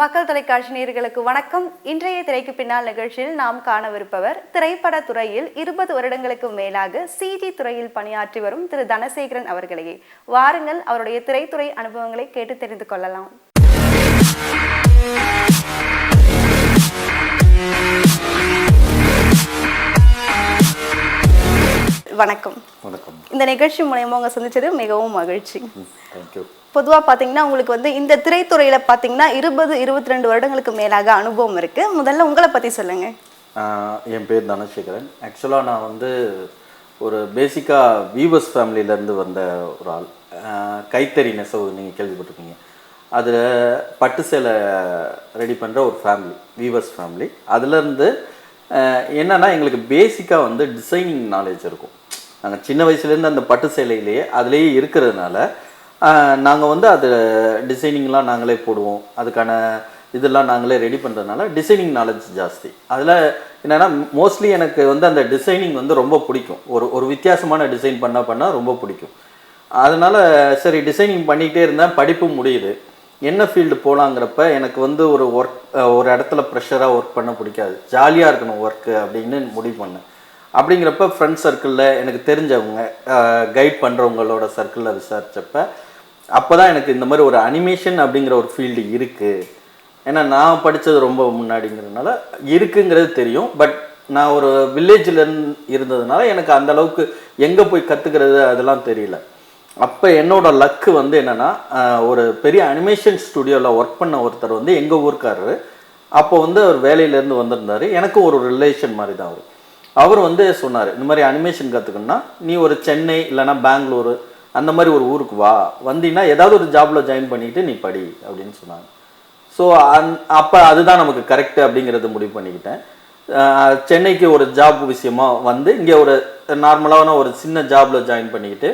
மக்கள் தொலைக்காட்சி நேயர்களுக்கு வணக்கம். இன்றைய திரைக்கு பின்னால் நிகழ்ச்சியில் நாம் காணவிருப்பவர் திரைப்பட துறையில் 20 வருடங்களுக்கு மேலாக சிஜி துறையில் பணியாற்றி வரும் திரு தனசேகரன் அவர்களே. வாருங்கள், அவருடைய திரைத்துறை அனுபவங்களை கேட்டு தெரிந்து கொள்ளலாம். வணக்கம். வணக்கம். இந்த நிகழ்ச்சி மூலயமா உங்க சந்திச்சது மிகவும் மகிழ்ச்சி. தேங்க்யூ. பொதுவாக பார்த்தீங்கன்னா உங்களுக்கு இந்த திரைத்துறையில் பார்த்தீங்கன்னா 22 வருடங்களுக்கு மேலாக அனுபவம் இருக்குது. முதல்ல உங்களை பற்றி சொல்லுங்கள். என் பேர் தனசேகரன். ஆக்சுவலாக நான் ஒரு பேசிக்காக வீவர்ஸ் ஃபேமிலியிலேருந்து வந்த ஒரு ஆள். கைத்தறி நெசவு நீங்கள் கேள்விப்பட்டிருக்கீங்க. அதில் பட்டு சேலை ரெடி பண்ணுற ஒரு ஃபேமிலி, வீவர்ஸ் ஃபேமிலி. அதுலேருந்து என்னென்னா எங்களுக்கு பேசிக்காக டிசைனிங் நாலேஜ் இருக்கும். நாங்கள் சின்ன வயசுலேருந்து அந்த பட்டு சேலையிலேயே அதுலேயே இருக்கிறதுனால நாங்கள் அது டிசைனிங்லாம் நாங்களே போடுவோம். அதுக்கான இதெல்லாம் நாங்களே ரெடி பண்ணுறதுனால டிசைனிங் நாலேஜ் ஜாஸ்தி. அதில் என்னென்னா மோஸ்ட்லி எனக்கு அந்த டிசைனிங் ரொம்ப பிடிக்கும். ஒரு வித்தியாசமான டிசைன் பண்ண ரொம்ப பிடிக்கும். அதனால் சரி டிசைனிங் பண்ணிக்கிட்டே இருந்தேன். படிப்பும் முடியுது. என்ன ஃபீல்டு போகலாங்கிறப்ப எனக்கு ஒரு இடத்துல ப்ரெஷராக ஒர்க் பண்ண பிடிக்காது. ஜாலியாக இருக்கணும் ஒர்க்கு அப்படின்னு முடிவு பண்ணேன். அப்படிங்கிறப்ப ஃப்ரெண்ட்ஸ் சர்க்கிளில் எனக்கு தெரிஞ்சவங்க கைட் பண்ணுறவங்களோட சர்க்கிளில் விசாரித்தப்ப அப்போ தான் எனக்கு இந்த மாதிரி ஒரு அனிமேஷன் அப்படிங்கிற ஒரு ஃபீல்டு இருக்குது. ஏன்னா நான் படித்தது ரொம்ப முன்னாடிங்கிறதுனால இருக்குங்கிறது தெரியும். பட் நான் ஒரு வில்லேஜில் இருந்ததுனால எனக்கு அந்தளவுக்கு எங்கே போய் கற்றுக்கிறது அதெல்லாம் தெரியல. அப்போ என்னோடய லக்கு என்னென்னா ஒரு பெரிய அனிமேஷன் ஸ்டுடியோவில் ஒர்க் பண்ண ஒருத்தர் எங்கள் ஊருக்காரரு. அப்போ அவர் வேலையிலேருந்து வந்திருந்தார். எனக்கும் ஒரு ரிலேஷன் மாதிரி தான் அவர் சொன்னார், இந்த மாதிரி அனிமேஷன் கற்றுக்கணுன்னா நீ ஒரு சென்னை இல்லைனா பெங்களூரு அந்த மாதிரி ஒரு ஊருக்கு வந்தீங்கன்னா ஏதாவது ஒரு ஜாபில் ஜாயின் பண்ணிக்கிட்டு நீ படி அப்படின்னு சொன்னாங்க. ஸோ அப்போ அதுதான் நமக்கு கரெக்டு அப்படிங்கிறது முடிவு பண்ணிக்கிட்டேன். சென்னைக்கு ஒரு ஜாப் விஷயமாக இங்கே ஒரு நார்மலான ஒரு சின்ன ஜாபில் ஜாயின் பண்ணிக்கிட்டு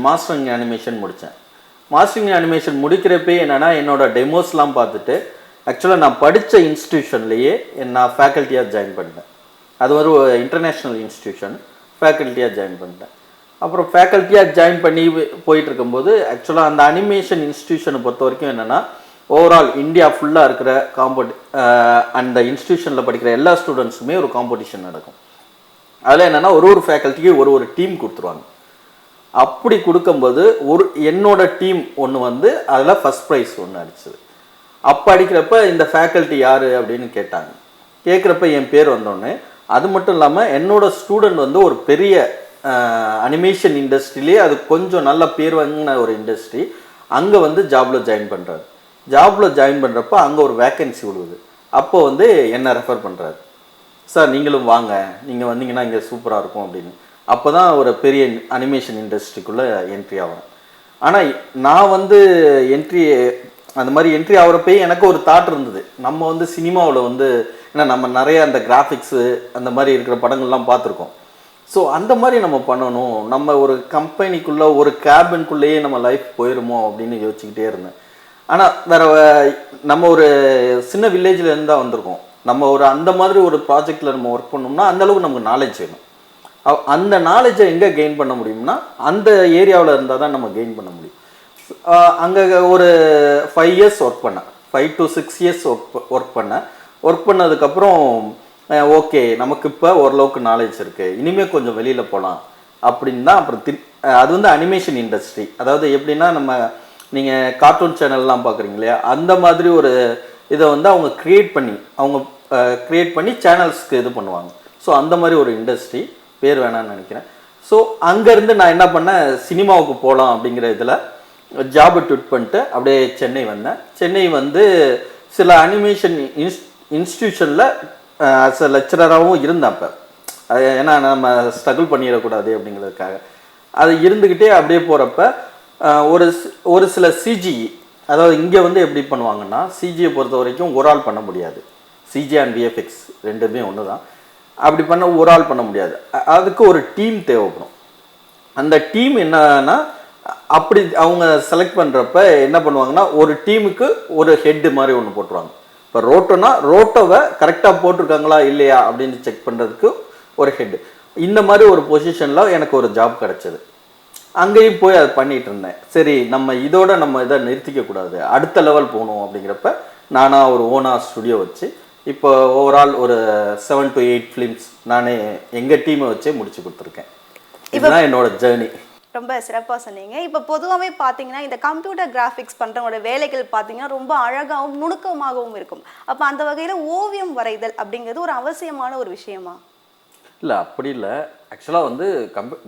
மாஸ்டரிங் அனிமேஷன் முடித்தேன். மாஸ்டரிங் அனிமேஷன் முடிக்கிறப்பே என்னென்னா என்னோடய டெமோஸ்லாம் பார்த்துட்டு ஆக்சுவலாக நான் படித்த இன்ஸ்டியூஷன்லேயே நான் ஃபேக்கல்ட்டியாக ஜாயின் பண்ணிட்டேன். அது ஒரு இன்டர்நேஷ்னல் இன்ஸ்டியூஷன். ஃபேக்கல்ட்டியாக ஜாயின் பண்ணிட்டேன். அப்புறம் ஃபேக்கல்ட்டியாக ஜாயின் பண்ணி போயிட்டு இருக்கும்போது ஆக்சுவலாக அந்த அனிமேஷன் இன்ஸ்டியூஷனை பொறுத்த வரைக்கும் என்னென்னா ஓவரால் இந்தியா ஃபுல்லாக இருக்கிற அந்த இன்ஸ்டியூஷனில் படிக்கிற எல்லா ஸ்டூடெண்ட்ஸுமே ஒரு காம்படிஷன் நடக்கும். அதில் என்னென்னா ஒரு ஃபேக்கல்ட்டிக்கு ஒரு டீம் கொடுத்துருவாங்க. அப்படி கொடுக்கும்போது என்னோட டீம் ஒன்று அதில் ஃபஸ்ட் ப்ரைஸ் ஒன்று அடிச்சது. அப்போ அடிக்கிறப்ப இந்த ஃபேக்கல்ட்டி யார் அப்படின்னு கேட்டாங்க. கேட்குறப்ப என் பேர் வந்தோடனே அது மட்டும் இல்லாமல் என்னோடய ஸ்டூடெண்ட் ஒரு பெரிய அனிமேஷன் இண்டஸ்ட்ரியிலே அது கொஞ்சம் நல்ல பேர் வாங்கின ஒரு இண்டஸ்ட்ரி. அங்கே ஜாபில் ஜாயின் பண்ணுறாரு. ஜாபில் ஜாயின் பண்ணுறப்ப அங்கே ஒரு வேக்கன்சி விடுவது. அப்போ என்னை ரெஃபர் பண்ணுறாரு. சார் நீங்களும் வாங்க, நீங்கள் வந்தீங்கன்னா இங்கே சூப்பராக இருக்கும் அப்படின்னு. அப்போ தான் ஒரு பெரிய அனிமேஷன் இண்டஸ்ட்ரிக்குள்ளே என்ட்ரி ஆகிறேன். ஆனால் நான் அந்த மாதிரி என்ட்ரி ஆகிறப்பே எனக்கு ஒரு தாட் இருந்தது. நம்ம சினிமாவில் ஏன்னா நம்ம நிறைய அந்த கிராஃபிக்ஸு அந்த மாதிரி இருக்கிற படங்கள்லாம் பார்த்துருக்கோம். ஸோ அந்த மாதிரி நம்ம பண்ணணும். நம்ம ஒரு கம்பெனிக்குள்ளே ஒரு கேபின்குள்ளேயே நம்ம லைஃப் போயிடுமோ அப்படின்னு யோசிச்சுக்கிட்டே இருந்தேன். ஆனால் நம்ம ஒரு சின்ன வில்லேஜில் இருந்து தான் வந்திருக்கோம். நம்ம அந்த மாதிரி ஒரு ப்ராஜெக்டில் நம்ம ஒர்க் பண்ணோம்னா அந்தளவுக்கு நமக்கு நாலேஜ் வேணும். அந்த நாலேஜை எங்கே கெயின் பண்ண முடியும்னா அந்த ஏரியாவில் இருந்தால் தான் நம்ம கெயின் பண்ண முடியும். அங்கே ஒரு 5 இயர்ஸ் ஒர்க் பண்ணேன். 5 to 6 இயர்ஸ் ஒர்க் பண்ணேன். ஒர்க் பண்ணதுக்கப்புறம் ஓகே நமக்கு இப்போ ஓரளவுக்கு நாலேஜ் இருக்குது, இனிமேல் கொஞ்சம் வெளியில் போகலாம் அப்படின்னு தான். அப்புறம் அது அனிமேஷன் இண்டஸ்ட்ரி. அதாவது எப்படின்னா நீங்கள் கார்ட்டூன் சேனல்லாம் பார்க்குறீங்க இல்லையா, அந்த மாதிரி ஒரு இதை அவங்க க்ரியேட் பண்ணி சேனல்ஸ்க்கு இது பண்ணுவாங்க. ஸோ அந்த மாதிரி ஒரு இண்டஸ்ட்ரி, பேர் வேணான்னு நினைக்கிறேன். ஸோ அங்கேருந்து நான் என்ன பண்ணேன், சினிமாவுக்கு போகலாம் அப்படிங்கிற இதில் ஜாபை ட்விட் பண்ணிட்டு அப்படியே சென்னை வந்தேன். சென்னை சில அனிமேஷன் இன்ஸ்டியூஷனில் ஆஸ் அ லெக்சரராகவும் இருந்தேன். அப்போ ஏன்னா நம்ம ஸ்ட்ரகிள் பண்ணிடக்கூடாது அப்படிங்கிறதுக்காக அது இருந்துக்கிட்டே அப்படியே போகிறப்ப ஒரு சில சிஜி, அதாவது இங்கே எப்படி பண்ணுவாங்கன்னா சிஜியை பொறுத்த வரைக்கும் ஒரு ஆள் பண்ண முடியாது. சிஜி அண்ட் விஎஃப்எக்ஸ் ரெண்டுமே ஒன்று தான். அப்படி ஒரு ஆள் பண்ண முடியாது. அதுக்கு ஒரு டீம் தேவைப்படும். அந்த டீம் என்னன்னா அப்படி அவங்க செலக்ட் பண்ணுறப்ப என்ன பண்ணுவாங்கன்னா ஒரு டீமுக்கு ஒரு ஹெட்டு மாதிரி ஒன்று போட்டுருவாங்க. இப்போ ரோட்டோவை கரெக்டாக போட்டிருக்காங்களா இல்லையா அப்படின்னு செக் பண்ணுறதுக்கு ஒரு ஹெட்டு. இந்த மாதிரி ஒரு பொசிஷனில் எனக்கு ஒரு ஜாப் கிடச்சிது. அங்கேயும் போய் அதை பண்ணிகிட்டு இருந்தேன். சரி நம்ம இதை நிறுத்திக்க கூடாது, அடுத்த லெவல் போகணும் அப்படிங்கிறப்ப நானாக ஒரு ஓனாக ஸ்டுடியோ வச்சு இப்போ ஓவரால் ஒரு 7 to 8 ஃபிலிம்ஸ் நானே எங்கள் டீமை வச்சே முடிச்சு கொடுத்துருக்கேன். இதுதான் என்னோட ஜேர்னி. ரொம்ப சிறப்பாக சொன்னீங்க. இப்போ பொதுவாகவே பார்த்தீங்கன்னா இந்த கம்ப்யூட்டர் கிராஃபிக்ஸ் பண்ணுறவங்களோட வேலைகள் பார்த்தீங்கன்னா ரொம்ப அழகாகவும் நுணுக்கமாகவும் இருக்கும். அப்போ அந்த வகையில் ஓவியம் வரைதல் அப்படிங்கிறது ஒரு அவசியமான ஒரு விஷயமா? இல்லை, அப்படி இல்லை. ஆக்சுவலாக வந்து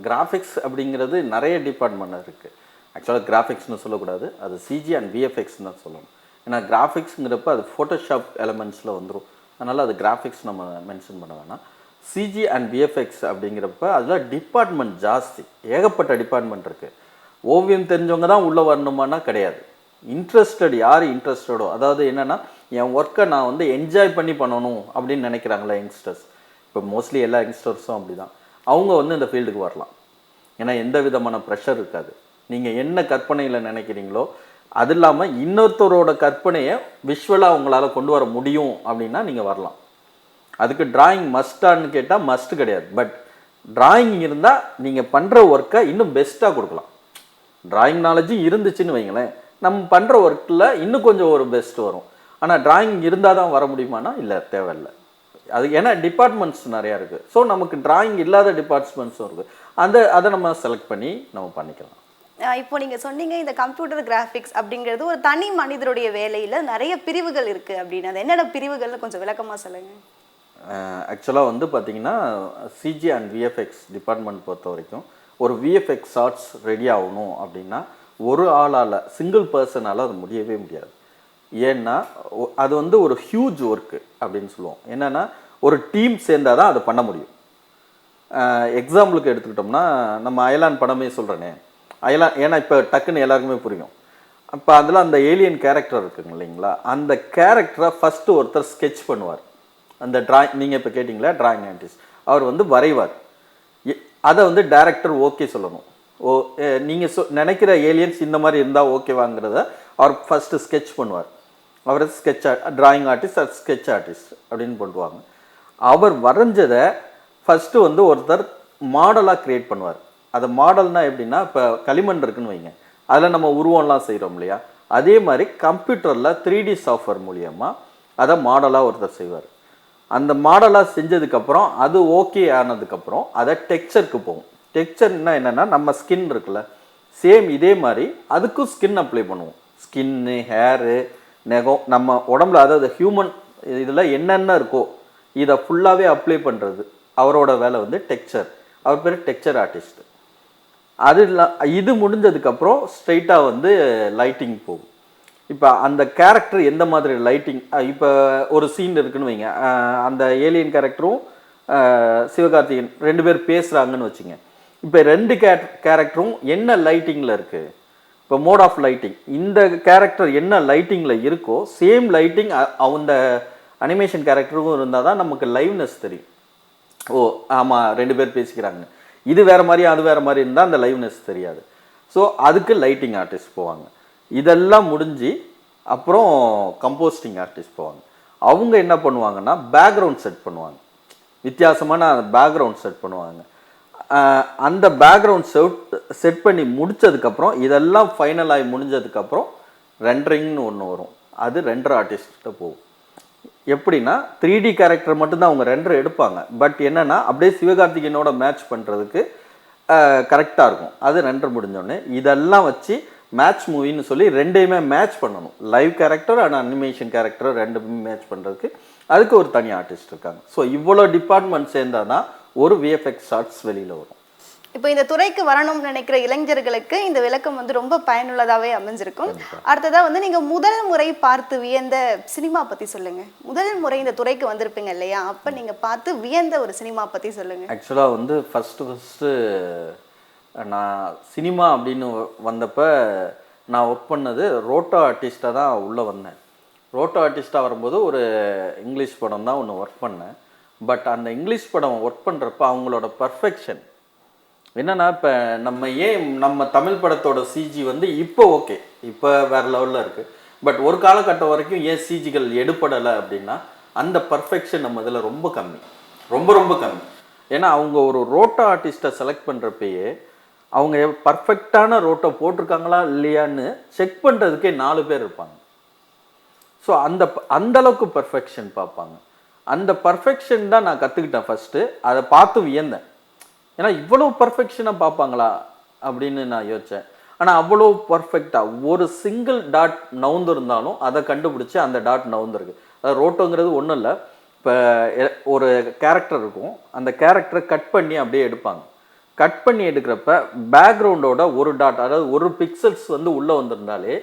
கிராஃபிக்ஸ் அப்படிங்கிறது நிறைய டிபார்ட்மெண்ட் இருக்குது. ஆக்சுவலாக கிராஃபிக்ஸ்னு சொல்லக்கூடாது, அது சிஜி அண்ட் விஎஃப்எக்ஸ்னு தான் சொல்லணும். ஏன்னா கிராஃபிக்ஸுங்கிறப்ப அது ஃபோட்டோஷாப் எலமெண்ட்ஸில் வந்துடும். அதனால் அது கிராஃபிக்ஸ் நம்ம மென்ஷன் பண்ண வேணாம். சிஜி அண்ட் விஎஃப்எக்ஸ் அப்படிங்கிறப்ப அதில் டிபார்ட்மெண்ட் ஜாஸ்தி, ஏகப்பட்ட டிபார்ட்மெண்ட் இருக்குது. ஓவியம் தெரிஞ்சவங்க தான் உள்ளே வரணுமானா கிடையாது. இன்ட்ரெஸ்டட் யார் இன்ட்ரெஸ்டடோ, அதாவது என்னென்னா என் ஒர்க்கை நான் வந்து என்ஜாய் பண்ணி பண்ணணும் அப்படின்னு நினைக்கிறாங்களே யங்ஸ்டர்ஸ், இப்போ மோஸ்ட்லி எல்லா யங்ஸ்டர்ஸும் அப்படி தான், அவங்க வந்து இந்த ஃபீல்டுக்கு வரலாம். ஏன்னா எந்த விதமான ப்ரெஷர் இருக்காது. நீங்கள் என்ன கற்பனையில் நினைக்கிறீங்களோ அது இல்லாமல் இன்னொருத்தரோட கற்பனையை விஷுவலாக உங்களால் கொண்டு வர முடியும் அப்படின்னா நீங்கள் வரலாம். அதுக்கு டிராயிங் மஸ்டான்னு கேட்டால் மஸ்ட் கிடையாது. பட் டிராயிங் இருந்தால் நீங்கள் பண்ணுற ஒர்க்கை இன்னும் பெஸ்ட்டாக கொடுக்கலாம். டிராயிங் நாலேஜும் இருந்துச்சுன்னு வைங்களேன், நம்ம பண்ணுற ஒர்க்கில் இன்னும் கொஞ்சம் ஒரு பெஸ்ட் வரும். ஆனால் டிராயிங் இருந்தால் தான் வர முடியுமானா இல்லை, தேவையில்லை. அது ஏன்னா டிபார்ட்மெண்ட்ஸ் நிறையா இருக்குது. ஸோ நமக்கு டிராயிங் இல்லாத டிபார்ட்மெண்ட்ஸும் இருக்குது. அதை நம்ம செலக்ட் பண்ணி நம்ம பண்ணிக்கலாம். இப்போ நீங்கள் சொன்னீங்க இந்த கம்ப்யூட்டர் கிராஃபிக்ஸ் அப்படிங்கிறது ஒரு தனி மனிதருடைய வேலையில் நிறைய பிரிவுகள் இருக்குது அப்படின்னு. அது என்னென்ன பிரிவுகள்னு கொஞ்சம் விளக்கமாக சொல்லுங்கள். ஆக்சுவலாக வந்து பார்த்திங்கன்னா சிஜி அண்ட் விஎஃப்எக்ஸ் டிபார்ட்மெண்ட் பொறுத்த வரைக்கும் ஒரு விஎஃப்எக்ஸ் ஷார்ட்ஸ் ரெடி ஆகணும் அப்படின்னா ஒரு ஆளால், சிங்கிள் பர்சனால் அது முடியவே முடியாது. ஏன்னா அது வந்து ஒரு ஹியூஜ் ஒர்க்கு அப்படின்னு சொல்லுவோம். என்னென்னா ஒரு டீம் சேர்ந்தால் தான் அதை பண்ண முடியும். எக்ஸாம்பிளுக்கு எடுத்துக்கிட்டோம்னா நம்ம அயலான் படமே சொல்கிறேனே, அயலான், ஏன்னா இப்போ டக்குன்னு எல்லாருக்குமே புரியும். அப்போ அதில் அந்த ஏலியன் கேரக்டர் இருக்குங்க இல்லைங்களா, அந்த கேரக்டரை ஃபஸ்ட்டு ஒருத்தர் ஸ்கெட்ச் பண்ணுவார். அந்த டிராயிங் நீங்கள் இப்போ கேட்டிங்களா, டிராயிங் ஆர்டிஸ்ட் அவர் வந்து வரைவார். அதை வந்து டைரக்டர் ஓகே சொல்லணும். நீங்கள் நினைக்கிற ஏலியன்ஸ் இந்த மாதிரி இருந்தால் ஓகேவாங்கிறத அவர் ஃபஸ்ட்டு ஸ்கெட்ச் பண்ணுவார். அவர் டிராயிங் ஆர்டிஸ்ட், அது ஸ்கெட்ச் ஆர்டிஸ்ட் அப்படின்னு பண்ணுவாங்க. அவர் வரைஞ்சதை ஃபஸ்ட்டு வந்து ஒருத்தர் மாடலாக க்ரியேட் பண்ணுவார். அது மாடல்னால் எப்படின்னா, இப்போ களிமண் இருக்குன்னு வைங்க, அதில் நம்ம உருவம்லாம் செய்கிறோம் இல்லையா, அதே மாதிரி கம்ப்யூட்டரில் 3D சாஃப்ட்வேர் மூலியமாக அதை மாடலாக ஒருத்தர் செய்வார். அந்த மாடலாக செஞ்சதுக்கப்புறம் அது ஓகே ஆனதுக்கப்புறம் அதை டெக்ஸ்சருக்கு போகும். டெக்ஸ்சர்னா என்னென்னா நம்ம ஸ்கின் இருக்குல்ல, சேம் இதே மாதிரி அதுக்கும் ஸ்கின் அப்ளை பண்ணுவோம். ஸ்கின்னு, ஹேரு, நெகம், நம்ம உடம்புல அதாவது ஹியூமன் இதில் என்னென்ன இருக்கோ இதை ஃபுல்லாகவே அப்ளை பண்ணுறது அவரோட வேலை வந்து டெக்ஸ்சர். அவர் பேர் டெக்ஸ்சர் ஆர்டிஸ்ட். இது முடிஞ்சதுக்கப்புறம் ஸ்ட்ரைட்டாக வந்து லைட்டிங் போகும். இப்போ அந்த கேரக்டர் எந்த மாதிரி லைட்டிங், இப்போ ஒரு சீன் இருக்குன்னு வைங்க, அந்த ஏலியன் கேரக்டரும் சிவகார்த்திகேயன் 2 பேர் பேசுகிறாங்கன்னு வச்சுங்க. இப்போ 2 கேரக்டரும் என்ன லைட்டிங்கில் இருக்குது, இப்போ மோட் ஆஃப் லைட்டிங், இந்த கேரக்டர் என்ன லைட்டிங்கில் இருக்கோ சேம் லைட்டிங் அந்த அனிமேஷன் கேரக்டருக்கும் இருந்தால் தான் நமக்கு லைவ்னஸ் தெரியும். ஓ ஆமாம் 2 பேர் பேசிக்கிறாங்க, இது வேறு மாதிரி அது வேறு மாதிரி இருந்தால் அந்த லைவ்னஸ் தெரியாது. ஸோ அதுக்கு லைட்டிங் ஆர்டிஸ்ட் போவாங்க. இதெல்லாம் முடிஞ்சு அப்புறம் கம்போஸ்டிங் ஆர்டிஸ்ட் போவாங்க. அவங்க என்ன பண்ணுவாங்கன்னா பேக்ரவுண்ட் செட் பண்ணுவாங்க. வித்தியாசமான பேக்ரவுண்ட் செட் பண்ணுவாங்க. அந்த பேக்ரவுண்ட் செட் பண்ணி முடித்ததுக்கப்புறம் இதெல்லாம் ஃபைனல் ஆகி முடிஞ்சதுக்கப்புறம் ரெண்டரிங்னு ஒன்று வரும். அது ரெண்டர் ஆர்டிஸ்ட்டை போகும். எப்படின்னா 3D கேரக்டர் மட்டும்தான் அவங்க ரெண்டர் எடுப்பாங்க. பட் என்னென்னா அப்படியே சிவகார்த்திகேயனோட மேட்ச் பண்ணுறதுக்கு கரெக்டாக இருக்கும். அது ரெண்டர் முடிஞ்சோடனே இதெல்லாம் வச்சு மேட்ச் மூவின்னு சொல்லி ரெண்டையுமே மேட்ச் பண்ணணும். Live character and animation character ரெண்டுமே மேட்ச் பண்ணுறதுக்கு அதுக்கு ஒரு தனி ஆர்டிஸ்ட் இருக்காங்க. ஸோ இவ்வளோ டிபார்ட்மெண்ட் சேர்ந்தால் தான் ஒரு விஎஃப்எக்ஸ் ஷார்ட்ஸ் வெளியில் வரும். இப்போ இந்த துறைக்கு வரணும்னு நினைக்கிற இளைஞர்களுக்கு இந்த விளக்கம் வந்து ரொம்ப பயனுள்ளதாகவே அமைஞ்சிருக்கும். அடுத்ததாக வந்து நீங்கள் முதல் முறை பார்த்து வியந்த சினிமா பற்றி சொல்லுங்கள். முதல் முறை இந்த துறைக்கு வந்திருப்பீங்க இல்லையா, அப்போ நீங்கள் பார்த்து வியந்த ஒரு சினிமா பற்றி சொல்லுங்கள். ஆக்சுவலாக வந்து ஃபஸ்ட்டு நான் சினிமா அப்படின்னு வந்தப்போ நான் ஒர்க் பண்ணது ரோட்டோ ஆர்டிஸ்ட்டாக தான் உள்ளே வந்தேன். ரோட்டோ ஆர்டிஸ்ட்டாக வரும்போது ஒரு இங்கிலீஷ் படம் தான் ஒன்று ஒர்க் பண்ணேன். பட் அந்த இங்கிலீஷ் படம் ஒர்க் பண்ணுறப்ப அவங்களோட பர்ஃபெக்ஷன் என்னென்னா, இப்போ நம்ம தமிழ் படத்தோட சிஜி வந்து இப்போ ஓகே, இப்போ வேறு லெவலில் இருக்குது. பட் ஒரு காலகட்டம் வரைக்கும் ஏன் சிஜிகள் எடுப்படலை அப்படின்னா அந்த பர்ஃபெக்ஷன் நம்ம இதில் ரொம்ப கம்மி, ரொம்ப கம்மி. ஏன்னா அவங்க ஒரு ரோட்டோ ஆர்டிஸ்ட்டை செலக்ட் பண்ணுறப்பயே அவங்க பர்ஃபெக்டான ரோட்டோ போட்டிருக்காங்களா இல்லையான்னு செக் பண்ணுறதுக்கே 4 பேர் இருப்பாங்க. ஸோ அந்த அளவுக்கு பர்ஃபெக்ஷன் பார்ப்பாங்க. அந்த பர்ஃபெக்ஷன் தான் நான் கற்றுக்கிட்டேன் ஃபஸ்ட்டு. அதை பார்த்து வியந்தேன். ஏன்னா இவ்வளோ பர்ஃபெக்ஷனாக பார்ப்பாங்களா அப்படின்னு நான் யோசித்தேன். ஆனால் அவ்வளோ பர்ஃபெக்டாக ஒரு சிங்கிள் டாட் நவுந்து இருந்தாலும் அதை கண்டுபிடிச்சி அந்த டாட் நவுந்துருக்கு. அதாவது ரோட்டோங்கிறது ஒன்றும் இல்லை. இப்போ ஒரு கேரக்டர் இருக்கும், அந்த கேரக்டரை கட் பண்ணி அப்படியே எடுப்பாங்க. கட் பண்ணி எடுக்கிறப்ப பேக்ரவுண்டோட ஒரு டாட், அதாவது ஒரு பிக்சல்ஸ் வந்து உள்ளே வந்திருந்தாலே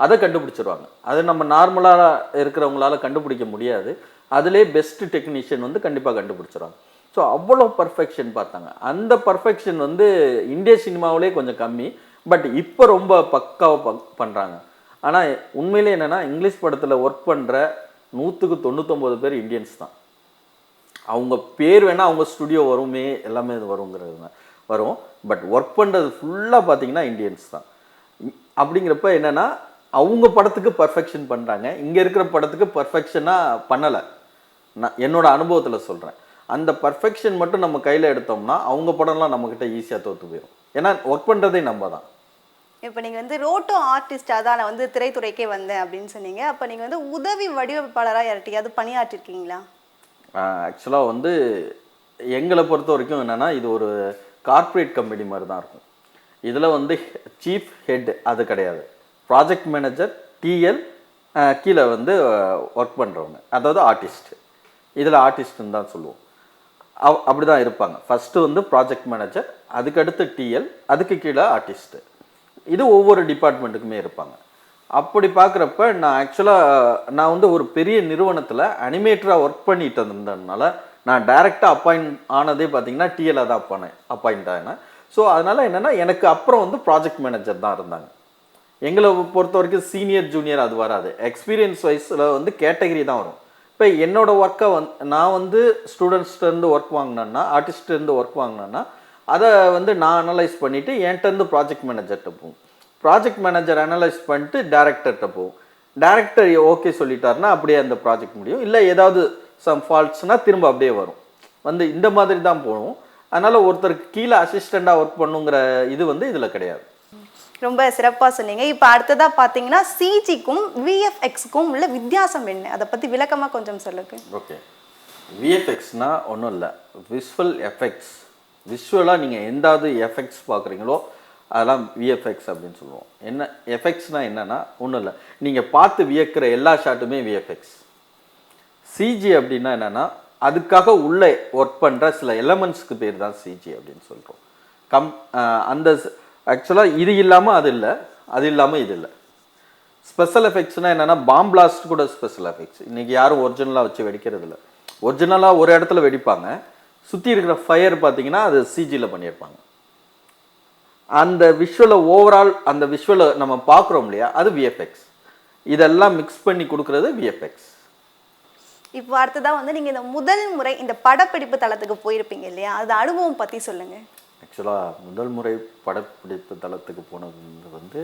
அதை கண்டுபிடிச்சிருவாங்க. அது நம்ம நார்மலாக இருக்கிறவங்களால கண்டுபிடிக்க முடியாது. அதிலே பெஸ்ட் டெக்னீஷியன் வந்து கண்டிப்பாக கண்டுபிடிச்சிருவாங்க. ஸோ அவ்வளோ பர்ஃபெக்ஷன் பார்த்தாங்க. அந்த பர்ஃபெக்ஷன் வந்து இந்திய சினிமாவிலே கொஞ்சம் கம்மி. பட் இப்போ ரொம்ப பக்காவாக பண்ணுறாங்க. ஆனால் உண்மையிலே என்னென்னா இங்கிலீஷ் படத்தில் ஒர்க் பண்ணுற 100க்கு 99 பேர் இந்தியன்ஸ் தான். அவங்க பேர் வேணால் அவங்க ஸ்டுடியோ வருமே, எல்லாமே இது வருங்கிறது வரும். பட் ஒர்க் பண்ணுறது ஃபுல்லாக பார்த்தீங்கன்னா இந்தியன்ஸ் தான். அப்படிங்கிறப்ப என்னென்னா அவங்க படத்துக்கு பர்ஃபெக்ஷன் பண்ணுறாங்க, இங்கே இருக்கிற படத்துக்கு பர்ஃபெக்ஷனாக பண்ணலை. நான் என்னோட அனுபவத்தில் சொல்கிறேன். அந்த பர்ஃபெக்ஷன் மட்டும் நம்ம கையில் எடுத்தோம்னா அவங்க படம்லாம் நம்மக்கிட்ட ஈஸியாக தோற்று போயிடும். ஏன்னா ஒர்க் பண்ணுறதே நம்ம தான். இப்போ நீங்கள் வந்து ரோட்டோ ஆர்டிஸ்டாக தான் நான் வந்து திரைத்துறைக்கே வந்தேன் அப்படின்னு சொன்னீங்க. அப்போ நீங்கள் வந்து உதவி வடிவமைப்பாளராக யார்கிட்டையாவது பணியாற்றிருக்கீங்களா? ஆக்சுவலாக வந்து எங்களை பொறுத்த வரைக்கும் என்னென்னா இது ஒரு கார்ப்பரேட் கம்பெனி மாதிரி தான் இருக்கும். இதில் வந்து சீஃப் ஹெட் அது கிடையாது. ப்ராஜெக்ட் மேனேஜர், டிஎல், கீழே வந்து ஒர்க் பண்ணுறவங்க, அதாவது ஆர்டிஸ்ட். இதில் ஆர்டிஸ்ட்னு தான் சொல்லுவோம். அப்படி தான் இருப்பாங்க. ஃபஸ்ட்டு வந்து ப்ராஜெக்ட் மேனேஜர், அதுக்கடுத்து டிஎல், அதுக்கு கீழே ஆர்டிஸ்ட்டு. இது ஒவ்வொரு டிபார்ட்மெண்ட்டுக்குமே இருப்பாங்க. அப்படி பார்க்குறப்ப நான் வந்து ஒரு பெரிய நிறுவனத்தில் அனிமேட்டராக ஒர்க் பண்ணிட்டு இருந்ததுனால நான் டைரெக்டாக அப்பாயிண்ட் ஆனதே பார்த்தீங்கன்னா டிஎல்லாக தான் அப்பாயிண்ட் ஆனேன். ஸோ அதனால் என்னென்னா எனக்கு அப்புறம் வந்து ப்ராஜெக்ட் மேனேஜர் தான் இருந்தாங்க. எங்களை பொறுத்த வரைக்கும் சீனியர் ஜூனியர் அது வராது. எக்ஸ்பீரியன்ஸ் வைஸில் வந்து கேட்டகரி தான் வரும். இப்போ என்னோடய ஒர்க்கை நான் வந்து ஸ்டூடெண்ட்ஸ்லேருந்து ஒர்க் வாங்கினேன்னா, ஆர்டிஸ்ட்லேருந்து ஒர்க் வாங்கினேன்னா அதை வந்து நான் அனலைஸ் பண்ணிவிட்டு என்கிட்டருந்து ப்ராஜெக்ட் மேனேஜர்கிட்ட போகும். ப்ராஜெக்ட் மேனேஜர் அனலைஸ் பண்ணிட்டு டேரக்டர்கிட்ட போகும். டேரக்டர் ஓகே சொல்லிட்டாருன்னா அப்படியே அந்த ப்ராஜெக்ட் முடியும். இல்லை ஏதாவது சம் ஃபால்ட்ஸ்னால் திரும்ப அப்படியே வரும். வந்து இந்த மாதிரி தான் போகும். அதனால் ஒருத்தருக்கு கீழே அசிஸ்டண்ட்டாக ஒர்க் பண்ணுங்கிற இது வந்து இதில் கிடையாது. ரொம்ப சிறப்பாக சொன்னீங்க. இப்போ அடுத்ததாக பார்த்தீங்கன்னா சிஜிக்கும் விஎஃப்எக்ஸுக்கும் உள்ள வித்தியாசம் என்ன, அதை பற்றி விளக்கமாக கொஞ்சம் சொல்லுங்க. ஓகே, விஎஃப்எக்ஸ்னால் ஒன்றும் இல்லை, விஷுவல் எஃபெக்ட்ஸ். விஷுவலாக நீங்கள் எந்தாவது எஃபெக்ட்ஸ் பார்க்குறீங்களோ அதெல்லாம் விஎஃப்எக்ஸ் அப்படின்னு சொல்லுவோம். என்ன எஃபெக்ட்ஸ்னால் என்னென்னா ஒன்றும் இல்லை, நீங்கள் பார்த்து வியக்கிற எல்லா ஷாட்டுமே விஎஃப்எக்ஸ். சிஜி அப்படின்னா என்னென்னா அதுக்காக உள்ளே ஒர்க் பண்ணுற சில எலமெண்ட்ஸ்க்கு பேர் தான் சிஜி அப்படின்னு சொல்கிறோம். அந்த ஆக்சுவலாக இது இல்லாமல் அது இல்லை, அது இல்லாமல் இது இல்லை. ஸ்பெஷல் எஃபெக்ட்ஸ்னால் என்னென்னா பாம் பிளாஸ்ட் கூட ஸ்பெஷல் எஃபெக்ட்ஸ். இன்றைக்கி யாரும் ஒரிஜினலாக வச்சு வெடிக்கிறது இல்லை. ஒரிஜினலாக ஒரு இடத்துல வெடிப்பாங்க, சுற்றி இருக்கிற ஃபயர் பார்த்தீங்கன்னா அது சிஜியில் பண்ணியிருப்பாங்க. அந்த விஷுவலை ஓவரால் அந்த விஷுவலை நம்ம பார்க்குறோம் இல்லையா, அது விஎஃப்எக்ஸ். இதெல்லாம் மிக்ஸ் பண்ணி கொடுக்குறது விஎஃப்எக்ஸ். இப்போ அடுத்ததான் வந்து நீங்கள் இந்த முதல் முறை இந்த படப்பிடிப்பு தளத்துக்கு போயிருப்பீங்க இல்லையா, அது அனுபவம் பற்றி சொல்லுங்கள். ஆக்சுவலாக முதல் முறை படப்பிடிப்பு தளத்துக்கு போனது வந்து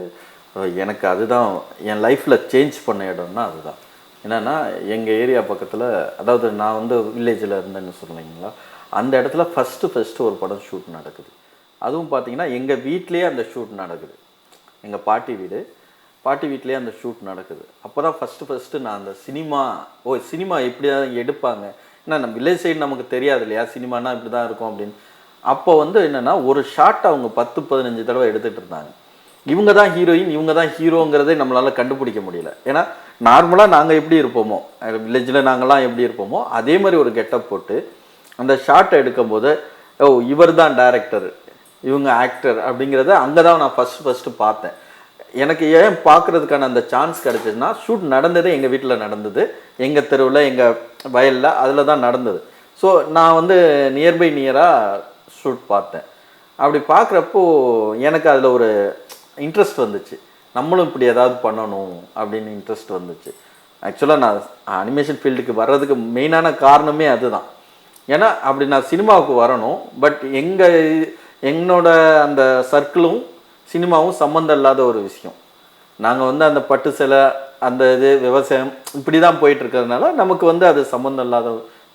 எனக்கு அதுதான் என் லைஃப்பில் சேஞ்ச் பண்ண இடம்னா அதுதான். என்னென்னா எங்கள் ஏரியா பக்கத்தில், அதாவது நான் வந்து வில்லேஜில் இருந்தேன்னு சொன்னீங்களா, அந்த இடத்துல ஃபஸ்ட்டு ஒரு படம் ஷூட் நடக்குது. அதுவும் பார்த்தீங்கன்னா எங்கள் வீட்லேயே அந்த ஷூட் நடக்குது. எங்கள் பாட்டி வீட்லேயே அந்த ஷூட் நடக்குது. அப்போ தான் ஃபஸ்ட்டு நான் அந்த சினிமா இப்படி தான் எடுப்பாங்க. ஏன்னா நம்ம வில்லேஜ் சைடு நமக்கு தெரியாது இல்லையா, சினிமானா இப்படி தான் இருக்கும் அப்படின்னு. அப்போ வந்து என்னென்னா ஒரு ஷாட் அவங்க 10-15 தடவை எடுத்துகிட்டு இருந்தாங்க. இவங்க தான் ஹீரோயின், இவங்க தான் ஹீரோங்கிறதே நம்மளால் கண்டுபிடிக்க முடியல. ஏன்னா நார்மலாக நாங்கள் எப்படி இருப்போமோ, வில்லேஜில் நாங்கள்லாம் எப்படி இருப்போமோ அதே மாதிரி ஒரு கெட்டப் போட்டு அந்த ஷாட்டை எடுக்கும்போது இவர் தான் டைரக்டர், இவங்க ஆக்டர் அப்படிங்கிறத அங்கே தான் நான் ஃபஸ்ட்டு பார்த்தேன். எனக்கு ஏன் பார்க்குறதுக்கான அந்த சான்ஸ் கிடச்சிதுன்னா, ஷூட் நடந்ததே எங்கள் வீட்டில் நடந்தது, எங்கள் தெருவில், எங்கள் வயலில், அதில் தான் நடந்தது. ஸோ நான் வந்து நியராக ஷூட் பார்த்தேன். அப்படி பார்க்குறப்போ எனக்கு அதில் ஒரு இன்ட்ரெஸ்ட் வந்துச்சு, நம்மளும் இப்படி ஏதாவது பண்ணணும் அப்படின்னு இன்ட்ரெஸ்ட் வந்துச்சு. ஆக்சுவலாக நான் அனிமேஷன் ஃபீல்டுக்கு வர்றதுக்கு மெயினான காரணமே அதுதான். ஏன்னா அப்படி நான் சினிமாவுக்கு வரணும், பட் என்னோட அந்த சர்க்கிளும் சினிமாவும் சம்மந்தம் இல்லாத ஒரு விஷயம். நாங்கள் வந்து அந்த பட்டு சேலை, அந்த இது விவசாயம் இப்படி தான் போயிட்டுருக்கிறதுனால நமக்கு வந்து அது சம்மந்தம் இல்லாத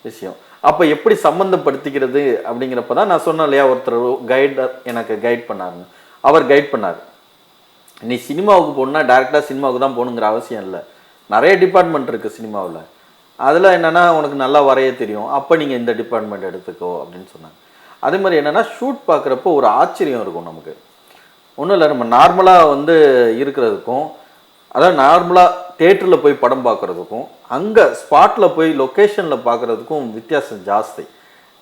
விஷயம். அப்போ எப்படி சம்மந்தப்படுத்திக்கிறது அப்படிங்கிறப்ப தான் நான் சொன்னேன் இல்லையா, ஒருத்தர் எனக்கு கைட் பண்ணாருங்க. அவர் கைட் பண்ணார், நீ சினிமாவுக்கு போகணுன்னா டேரெக்டாக சினிமாவுக்கு தான் போகணுங்கிற அவசியம் இல்லை, நிறைய டிபார்ட்மெண்ட் இருக்குது சினிமாவில். அதில் என்னென்னா உனக்கு நல்லா வரைய தெரியும், அப்போ நீங்கள் இந்த டிபார்ட்மெண்ட் எடுத்துக்கோ அப்படின்னு சொன்னாங்க. அதே மாதிரி என்னென்னா ஷூட் பார்க்குறப்போ ஒரு ஆச்சரியம் இருக்கும் நமக்கு. ஒன்றும் இல்லை, நம்ம நார்மலாக வந்து இருக்கிறதுக்கும், அதாவது நார்மலாக தேட்டரில் போய் படம் பார்க்குறதுக்கும் அங்கே ஸ்பாட்டில் போய் லொக்கேஷனில் பார்க்குறதுக்கும் வித்தியாசம் ஜாஸ்தி.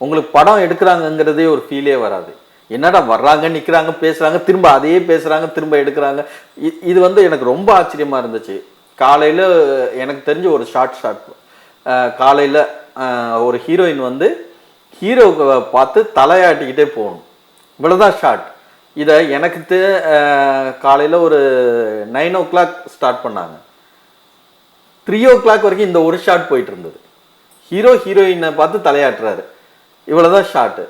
உங்களுக்கு படம் எடுக்கிறாங்கங்கிறதே ஒரு ஃபீலே வராது. என்னடா வர்றாங்க, நிற்கிறாங்க, பேசுகிறாங்க, திரும்ப அதையே பேசுகிறாங்க, திரும்ப எடுக்கிறாங்க. இது வந்து எனக்கு ரொம்ப ஆச்சரியமாக இருந்துச்சு. காலையில் எனக்கு தெரிஞ்ச ஒரு ஷார்ட் காலையில் ஒரு ஹீரோயின் வந்து ஹீரோவை பார்த்து தலையாட்டிக்கிட்டே போகணும், இவ்வளோதான் ஷார்ட். இதை எனக்கு காலையில் ஒரு 9 o'clock ஸ்டார்ட் பண்ணாங்க, 3 o'clock வரைக்கும் இந்த ஒரு ஷார்ட் போயிட்டு இருந்தது. ஹீரோயினை பார்த்து தலையாட்டுறாரு, இவ்வளோதான் ஷார்ட்டு.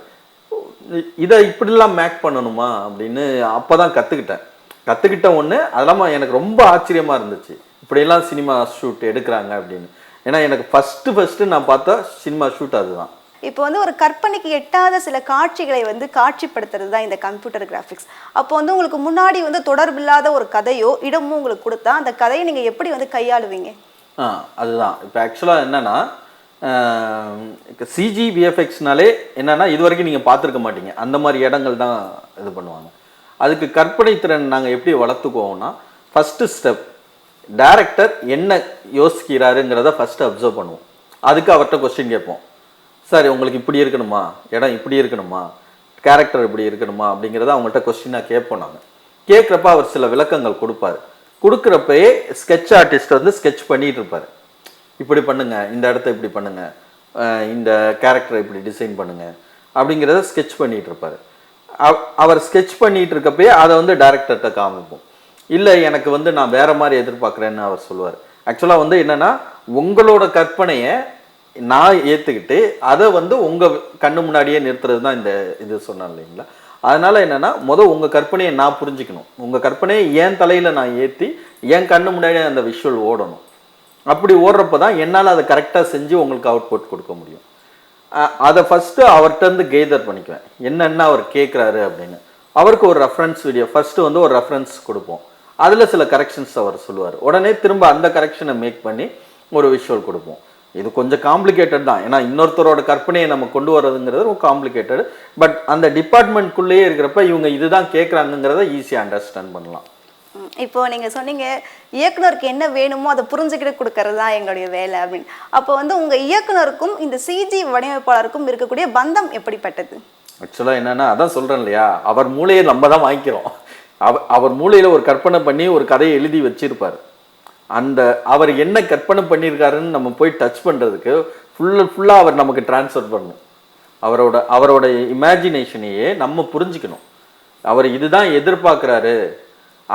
இதை இப்படிலாம் மேக் பண்ணணுமா அப்படின்னு அப்போ தான் கற்றுக்கிட்ட ஒன்று. அதெல்லாம் எனக்கு ரொம்ப ஆச்சரியமாக இருந்துச்சு, இப்படியெல்லாம் சினிமா ஷூட் எடுக்கிறாங்க அப்படின்னு. ஏன்னா எனக்கு ஃபஸ்ட்டு நான் பார்த்த சினிமா ஷூட் அதுதான். இப்போ வந்து ஒரு கற்பனைக்கு எட்டாத சில காட்சிகளை வந்து காட்சிப்படுத்துறது தான் இந்த கம்ப்யூட்டர் கிராஃபிக்ஸ். அப்போ வந்து உங்களுக்கு முன்னாடி வந்து தொடர்பில்லாத ஒரு கதையோ இடமோ உங்களுக்கு கொடுத்தா அந்த கதையை நீங்கள் எப்படி வந்து கையாளுவீங்க? அதுதான் இப்போ ஆக்சுவலாக என்னென்னா, சிஜி விஎஃப்எக்ஸ்னாலே என்னென்னா இது வரைக்கும் நீங்கள் பார்த்துருக்க மாட்டீங்க, அந்த மாதிரி இடங்கள் தான் இது பண்ணுவாங்க. அதுக்கு கற்பனை திறன் நாங்கள் எப்படி வளர்த்துக்குவோம்னா, ஃபஸ்ட்டு ஸ்டெப் டைரக்டர் என்ன யோசிக்கிறாருங்கிறத ஃபஸ்ட்டு அப்சர்வ் பண்ணுவோம். அதுக்கு அவர்கிட்ட கொஸ்டின் கேட்போம். சார் உங்களுக்கு இப்படி இருக்கணுமா, இடம் இப்படி இருக்கணுமா, கேரக்டர் இப்படி இருக்கணுமா அப்படிங்கிறத அவங்கள்ட்ட கொஸ்டினாக கேட்போம். நாங்கள் கேட்குறப்ப அவர் சில விளக்கங்கள் கொடுப்பார். கொடுக்குறப்பயே ஸ்கெட்ச் ஆர்டிஸ்ட் வந்து ஸ்கெட்ச் பண்ணிகிட்டு இருப்பார். இப்படி பண்ணுங்கள், இந்த இடத்த இப்படி பண்ணுங்கள், இந்த கேரக்டரை இப்படி டிசைன் பண்ணுங்கள் அப்படிங்கிறத ஸ்கெட்ச் பண்ணிகிட்டு இருப்பார். அவர் ஸ்கெட்ச் பண்ணிகிட்டு இருக்கப்பயே அதை வந்து டைரக்டர்கிட்ட காமிப்போம். இல்லை எனக்கு வந்து நான் வேறு மாதிரி எதிர்பார்க்குறேன்னு அவர் சொல்லுவார். ஆக்சுவலாக வந்து என்னென்னா, உங்களோட கற்பனையை நான் ஏற்றுக்கிட்டு அதை வந்து உங்கள் கண்ணு முன்னாடியே நிறுத்துறது தான் இந்த இது சொன்னேன் இல்லைங்களா. அதனால் என்னென்னா, உங்கள் கற்பனையை நான் புரிஞ்சுக்கணும், உங்கள் கற்பனையை என் தலையில் நான் ஏற்றி என் கண்ணு முன்னாடியே அந்த விஷுவல் ஓடணும். அப்படி ஓடுறப்ப தான் என்னால் அதை கரெக்டாக செஞ்சு உங்களுக்கு அவுட்புட் கொடுக்க முடியும். அதை ஃபஸ்ட்டு அவர்கிட்டருந்து கெய்தர் பண்ணிக்குவேன், என்னென்ன அவர் கேட்குறாரு அப்படின்னு. அவருக்கு ஒரு ரெஃபரன்ஸ் வீடியோ ஃபஸ்ட்டு வந்து ஒரு ரெஃபரன்ஸ் கொடுப்போம், அதில் சில கரெக்ஷன்ஸ் அவர் சொல்லுவார். உடனே திரும்ப அந்த கரெக்ஷனை மேக் பண்ணி ஒரு விஷுவல் கொடுப்போம். இது கொஞ்சம் காம்ப்ளிகேட்டட் தான், ஏன்னா இன்னொருத்தரோட கற்பனையை நம்ம கொண்டு வர்றதுங்கிறது ரொம்ப காம்ப்ளிகேட்டட். பட் அந்த டிபார்ட்மெண்ட்குள்ளேயே இருக்கிறப்ப இவங்க இதுதான் கேட்குறாங்கிறத ஈஸியாக அண்டர்ஸ்டாண்ட் பண்ணலாம். இப்போ நீங்கள் சொன்னீங்க இயக்குனருக்கு என்ன வேணுமோ அதை புரிஞ்சுக்கிட்டு கொடுக்கறது தான் எங்களுடைய வேலை அப்படின்னு. அப்போ வந்து உங்கள் இயக்குனருக்கும் இந்த சிஜி வடிவமைப்பாளருக்கும் இருக்கக்கூடிய பந்தம் எப்படிப்பட்டது? ஆக்சுவலாக என்னென்னா, அதான் சொல்கிறேன் இல்லையா, அவர் மூளையை நம்ம தான் வாங்கிக்கிறோம். அவர் மூளையில் ஒரு கற்பனை பண்ணி ஒரு கதையை எழுதி வச்சிருப்பார். அந்த அவர் என்ன கற்பனை பண்ணியிருக்காருன்னு நம்ம போய் டச் பண்ணுறதுக்கு ஃபுல்லாக அவர் நமக்கு டிரான்ஸ்ஃபர் பண்ணணும். அவரோட இமேஜினேஷனையே நம்ம புரிஞ்சுக்கணும். அவர் இதுதான் எதிர்பார்க்குறாரு,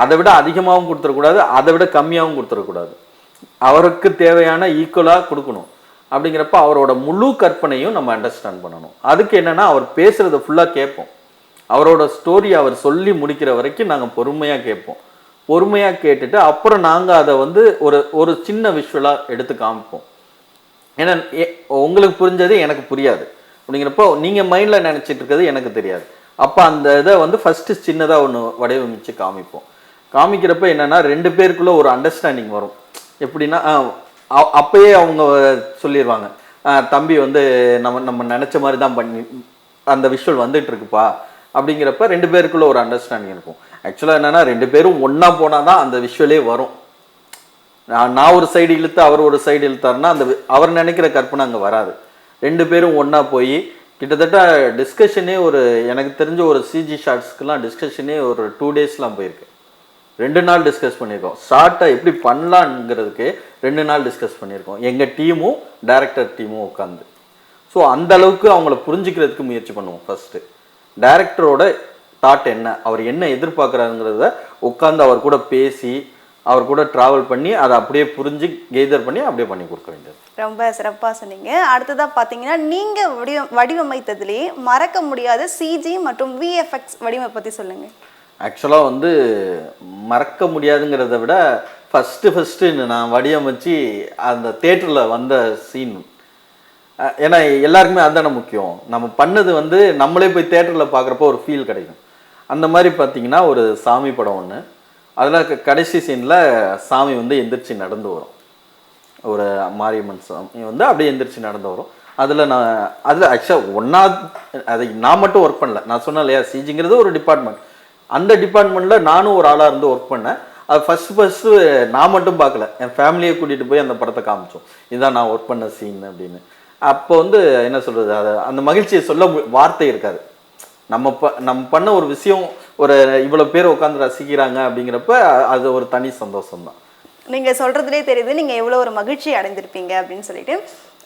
அதை விட அதிகமாகவும் கொடுத்துடக்கூடாது, அதை விட கம்மியாகவும் கொடுத்துடக்கூடாது, அவருக்கு தேவையான ஈக்குவலாக கொடுக்கணும். அப்படிங்கிறப்ப அவரோட முழு கற்பனையும் நம்ம அண்டர்ஸ்டாண்ட் பண்ணணும். அதுக்கு என்னென்னா, அவர் பேசுகிறத ஃபுல்லாக கேட்போம். அவரோட ஸ்டோரி அவர் சொல்லி முடிக்கிற வரைக்கும் நாங்கள் பொறுமையாக கேட்போம். பொறுமையாக கேட்டுட்டு அப்புறம் நாங்கள் அதை வந்து ஒரு சின்ன விஷுவலாக எடுத்து காமிப்போம். ஏன்னா உங்களுக்கு புரிஞ்சது எனக்கு புரியாது அப்படிங்கிறப்போ நீங்கள் மைண்டில் நினச்சிட்டு இருக்கிறது எனக்கு தெரியாது. அப்போ அந்த இதை வந்து ஃபஸ்ட்டு சின்னதாக ஒன்று வடிவமைச்சு காமிப்போம். காமிக்கிறப்ப என்னென்னா, 2 பேருக்குள்ளே ஒரு அண்டர்ஸ்டாண்டிங் வரும். எப்படின்னா, அப்பயே அவங்க சொல்லிடுவாங்க, தம்பி வந்து நம்ம நினச்ச மாதிரி தான் பண்ணி அந்த விஷுவல் வந்துட்டு இருக்குப்பா அப்படிங்கிறப்ப 2 பேருக்குள்ள ஒரு அண்டர்ஸ்டாண்டிங் இருக்கும். ஆக்சுவலாக என்னென்னா, 2 பேரும் ஒன்றா போனால் தான் அந்த விஷுவலே வரும். நான் ஒரு சைடு இழுத்து அவர் ஒரு சைடு இழுத்தாருன்னா அந்த அவர் நினைக்கிற கற்பனை அங்கே வராது. 2 பேரும் ஒன்றா போய் கிட்டத்தட்ட டிஸ்கஷனே எனக்கு தெரிஞ்ச ஒரு சிஜி ஷார்ட்ஸ்க்கெலாம் டிஸ்கஷனே ஒரு 2 daysலாம் போயிருக்கு. 2 நாள் டிஸ்கஸ் பண்ணியிருக்கோம். ஷார்ட்டை எப்படி பண்ணலாங்கிறதுக்கு 2 நாள் டிஸ்கஸ் பண்ணியிருக்கோம், எங்கள் டீமும் டைரக்டர் டீமும் உட்காந்து. ஸோ அந்த அளவுக்கு அவங்கள புரிஞ்சுக்கிறதுக்கு முயற்சி பண்ணுவோம். ஃபஸ்ட்டு டைரக்டரோட தாட் என்ன, அவர் என்ன எதிர்பார்க்குறாருங்கிறத உட்காந்து அவர் கூட பேசி அவர் கூட ட்ராவல் பண்ணி அதை அப்படியே புரிஞ்சு கெய்தர் பண்ணி அப்படியே பண்ணி கொடுக்க வேண்டியது. ரொம்ப சிறப்பாக சொன்னீங்க. அடுத்ததாக பார்த்தீங்கன்னா, நீங்கள் வடிவமைத்ததுலேயே மறக்க முடியாத சிஜி மற்றும் விஎஃப்எக்ஸ் வடிவமைப்பை பற்றி சொல்லுங்கள். ஆக்சுவலாக வந்து மறக்க முடியாதுங்கிறத விட ஃபஸ்ட்டு நான் வடிவமைச்சு அந்த தேட்டரில் வந்த சீன், ஏன்னா எல்லாருக்குமே அதுதானே முக்கியம். நம்ம பண்ணது வந்து நம்மளே போய் தேட்டரில் பார்க்குறப்போ ஒரு ஃபீல் கிடைக்கும். அந்த மாதிரி பார்த்தீங்கன்னா, ஒரு சாமி படம் ஒன்று, அதில் கடைசி சீனில் சாமி வந்து எந்திரிச்சு நடந்து வரும். ஒரு மாரியம்மன் சாமி வந்து அப்படியே எந்திரிச்சு நடந்து வரும். அதில் ஆக்சுவலாக அதை நான் மட்டும் ஒர்க் பண்ணல. நான் சொன்னேன் இல்லையா, சிஜிங்கிறது ஒரு டிபார்ட்மெண்ட். அந்த டிபார்ட்மெண்ட்டில் நானும் ஒரு ஆளாக இருந்து ஒர்க் பண்ணேன். அது ஃபஸ்ட்டு நான் மட்டும் பார்க்கல, என் ஃபேமிலியை கூட்டிகிட்டு போய் அந்த படத்தை காமிச்சோம். இதுதான் நான் ஒர்க் பண்ண சீன் அப்படின்னு. அப்போ வந்து என்ன சொல்கிறது, அதை அந்த மகிழ்ச்சியை சொல்ல வார்த்தை இருக்காது. நம்ம பண்ண ஒரு விஷயம் ஒரு இவ்வளோ பேர் உட்காந்து ரசிக்கிறாங்க அப்படிங்கிறப்ப அது ஒரு தனி சந்தோஷம் தான். நீங்கள் சொல்கிறதுலே தெரியுது நீங்கள் எவ்வளோ ஒரு மகிழ்ச்சி அடைந்திருப்பீங்க அப்படின்னு சொல்லிட்டு.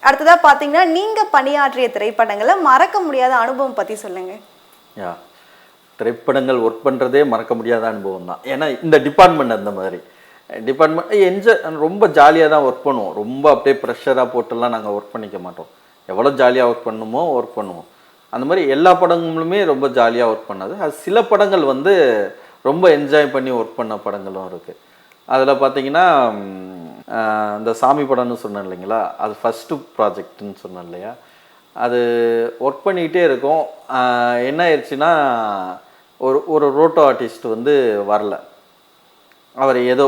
அடுத்ததாக பார்த்தீங்கன்னா, நீங்கள் பணியாற்றிய திரைப்படங்களை மறக்க முடியாத அனுபவம் பற்றி சொல்லுங்கள். யா, திரைப்படங்கள் ஒர்க் பண்ணுறதே மறக்க முடியாத அனுபவம் தான். ஏன்னா இந்த டிபார்ட்மெண்ட் அந்த மாதிரி டிபார்ட்மெண்ட் ரொம்ப ஜாலியாக தான் ஒர்க் பண்ணுவோம். ரொம்ப அப்படியே ப்ரெஷராக போட்டுலாம் நாங்கள் ஒர்க் பண்ணிக்க மாட்டோம். எவ்வளோ ஜாலியாக ஒர்க் பண்ணுமோ ஒர்க் பண்ணுவோம். அந்த மாதிரி எல்லா படங்களுமே ரொம்ப ஜாலியாக ஒர்க் பண்ணது. அது சில படங்கள் வந்து ரொம்ப என்ஜாய் பண்ணி ஒர்க் பண்ண படங்களும் இருக்குது. அதில் பார்த்தீங்கன்னா இந்த சாமி படம்னு சொன்னேன் இல்லைங்களா, அது ஃபஸ்ட்டு ப்ராஜெக்ட்னு சொன்னேன் இல்லையா, அது ஒர்க் பண்ணிக்கிட்டே இருக்கோம். என்ன ஆயிடுச்சுன்னா, ஒரு ரோட்டோ ஆர்டிஸ்ட் வந்து வரல, அவர் ஏதோ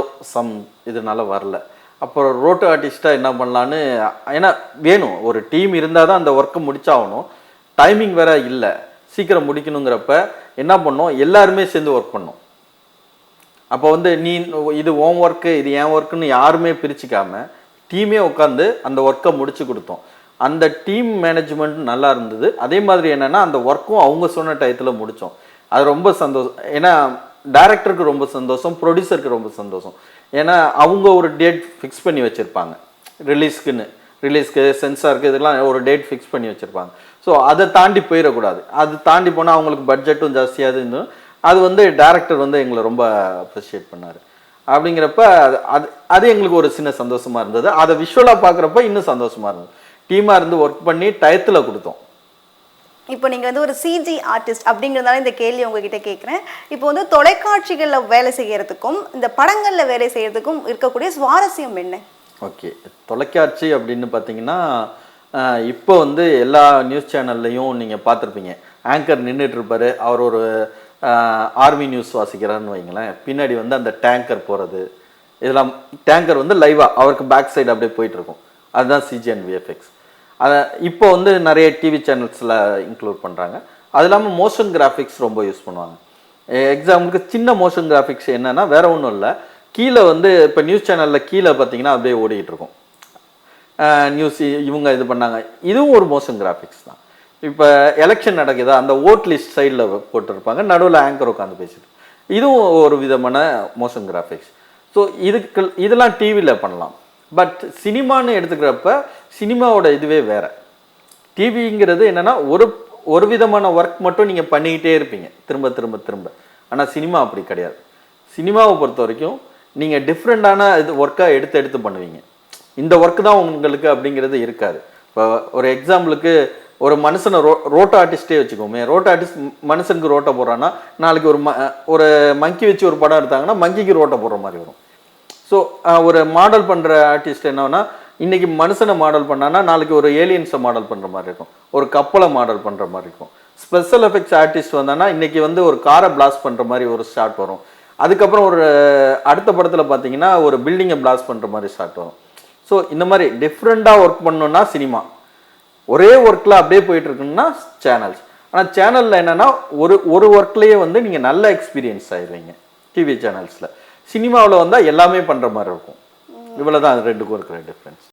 இதனால வரல. அப்புறம் ரோட்டோ ஆர்டிஸ்ட்டாக என்ன பண்ணலான்னு, ஏன்னா வேணும் ஒரு டீம் இருந்தால் தான் அந்த ஒர்க்கை முடிச்சாகணும். டைமிங் வேற இல்லை, சீக்கிரம் முடிக்கணுங்கிறப்ப என்ன பண்ணோம், எல்லாருமே சேர்ந்து ஒர்க் பண்ணோம். அப்போ வந்து நீ இது ஓன் ஒர்க்கு இது ஏன் ஒர்க்குன்னு யாருமே பிரிச்சுக்காம டீமே உட்காந்து அந்த ஒர்க்கை முடிச்சு கொடுத்தோம். அந்த டீம் மேனேஜ்மெண்ட் நல்லா இருந்தது. அதே மாதிரி என்னென்னா அந்த ஒர்க்கும் அவங்க சொன்ன டயத்தில் முடித்தோம். அது ரொம்ப சந்தோஷம். ஏன்னா டைரக்டருக்கு ரொம்ப சந்தோஷம், ப்ரொடியூசருக்கு ரொம்ப சந்தோஷம். ஏன்னா அவங்க ஒரு டேட் ஃபிக்ஸ் பண்ணி வச்சுருப்பாங்க, ரிலீஸ்க்கு சென்சாருக்கு இதெல்லாம் ஒரு டேட் ஃபிக்ஸ் பண்ணி வச்சுருப்பாங்க. ஸோ அதை தாண்டி போயிடக்கூடாது. அது தாண்டி போனால் அவங்களுக்கு பட்ஜெட்டும் ஜாஸ்தியாக இருந்தது. அது வந்து டைரக்டர் வந்து எங்களை ரொம்ப அப்ரிஷியேட் பண்ணார். அப்படிங்கிறப்ப அது எங்களுக்கு ஒரு சின்ன சந்தோஷமாக இருந்தது. அதை விஷுவலாக பார்க்குறப்ப இன்னும் சந்தோஷமாக இருந்தது. டீமாக இருந்து ஒர்க் பண்ணி டயத்தில் கொடுத்தோம். இப்போ நீங்கள் வந்து ஒரு சிஜி ஆர்டிஸ்ட் அப்படிங்கிறதால இந்த கேள்வி உங்ககிட்ட கேட்குறேன். இப்போ வந்து தொலைக்காட்சிகளில் வேலை செய்கிறதுக்கும் இந்த படங்களில் வேலை செய்கிறதுக்கும் இருக்கக்கூடிய சுவாரஸ்யம் என்ன? ஓகே, தொலைக்காட்சி அப்படின்னு பார்த்தீங்கன்னா, இப்போ வந்து எல்லா நியூஸ் சேனல்லையும் நீங்கள் பார்த்துருப்பீங்க, ஆங்கர் நின்றுட்டு இருப்பார். அவர் ஒரு ஆர்மி நியூஸ் வாசிக்கிறாருன்னு வைங்களேன், பின்னாடி வந்து அந்த டேங்கர் போகிறது, இதெல்லாம் டேங்கர் வந்து லைவாக அவருக்கு பேக் சைடு அப்படியே போயிட்டுருக்கும். அதுதான் சிஜி அண்ட் விஎஃப்எக்ஸ். அதை இப்போ வந்து நிறைய டிவி சேனல்ஸில் இன்க்ளூட் பண்ணுறாங்க. அது இல்லாமல் மோஷன் கிராஃபிக்ஸ் ரொம்ப யூஸ் பண்ணுவாங்க. எக்ஸாம்பிளுக்கு சின்ன மோஷன் கிராஃபிக்ஸ் என்னென்னா வேறு ஒன்றும் இல்லை, கீழே வந்து இப்போ நியூஸ் சேனலில் கீழே பார்த்தீங்கன்னா அப்படியே ஓடிக்கிட்டு இருக்கும் நியூஸ், இவங்க இது பண்ணாங்க, இதுவும் ஒரு மோஷன் கிராஃபிக்ஸ் தான். இப்போ எலெக்ஷன் நடக்குதா, அந்த ஓட் லிஸ்ட் சைடில் போட்டிருப்பாங்க, நடுவில் ஆங்கர் உட்காந்து பேசிட்டு, இதுவும் ஒரு விதமான மோஷன் கிராஃபிக்ஸ். ஸோ இதெல்லாம் டிவியில் பண்ணலாம். பட் சினிமான்னு எடுத்துக்கிறப்ப சினிமாவோட இதுவே வேறு. டிவிங்கிறது என்னென்னா ஒரு விதமான ஒர்க் மட்டும் நீங்கள் பண்ணிக்கிட்டே இருப்பீங்க திரும்ப திரும்ப திரும்ப. ஆனால் சினிமா அப்படி கிடையாது. சினிமாவை பொறுத்த வரைக்கும் நீங்கள் டிஃப்ரெண்ட்டான இது ஒர்க்காக எடுத்து பண்ணுவீங்க. இந்த ஒர்க்கு தான் உங்களுக்கு அப்படிங்கிறது இருக்காது. இப்போ ஒரு எக்ஸாம்பிளுக்கு ஒரு மனுஷனை ரோட்டோ ஆர்டிஸ்டே வச்சுக்கோமே, ரோட்டோ ஆர்டிஸ்ட் மனுஷனுக்கு ரோட்டை போடுறான்னா, நாளைக்கு ஒரு மங்கி வச்சு ஒரு படம் எடுத்தாங்கன்னா மங்கிக்கு ரோட்டை போடுற மாதிரி வரும். ஸோ ஒரு மாடல் பண்ணுற ஆர்டிஸ்ட் என்னன்னா, இன்றைக்கி மனுஷனை மாடல் பண்ணான்னா நாளைக்கு ஒரு ஏலியன்ஸை மாடல் பண்ணுற மாதிரி இருக்கும், ஒரு கப்பலை மாடல் பண்ணுற மாதிரி இருக்கும். ஸ்பெஷல் எஃபெக்ட்ஸ் ஆர்டிஸ்ட் வந்தான்னா இன்றைக்கி வந்து ஒரு காரை பிளாஸ்ட் பண்ணுற மாதிரி ஒரு ஷாட் வரும். அதுக்கப்புறம் ஒரு அடுத்த படத்தில் பார்த்தீங்கன்னா ஒரு பில்டிங்கை பிளாஸ்ட் பண்ணுற மாதிரி ஷாட் வரும். ஸோ இந்த மாதிரி டிஃப்ரெண்ட்டாக ஒர்க் பண்ணணுன்னா சினிமா, ஒரே ஒர்க்கில் அப்படியே போயிட்டுருக்குன்னா சேனல்ஸ். ஆனால் சேனலில் என்னென்னா ஒரு ஒர்க்லேயே வந்து நீங்கள் நல்ல எக்ஸ்பீரியன்ஸ் ஆயிடுவீங்க. டிவி சேனல்ஸில், சினிமாவில் வந்தால் எல்லாமே பண்ணுற மாதிரி இருக்கும். இவ்வளோ தான் அது ரெண்டுக்கும் இருக்கிற டிஃப்ரென்ஸ்.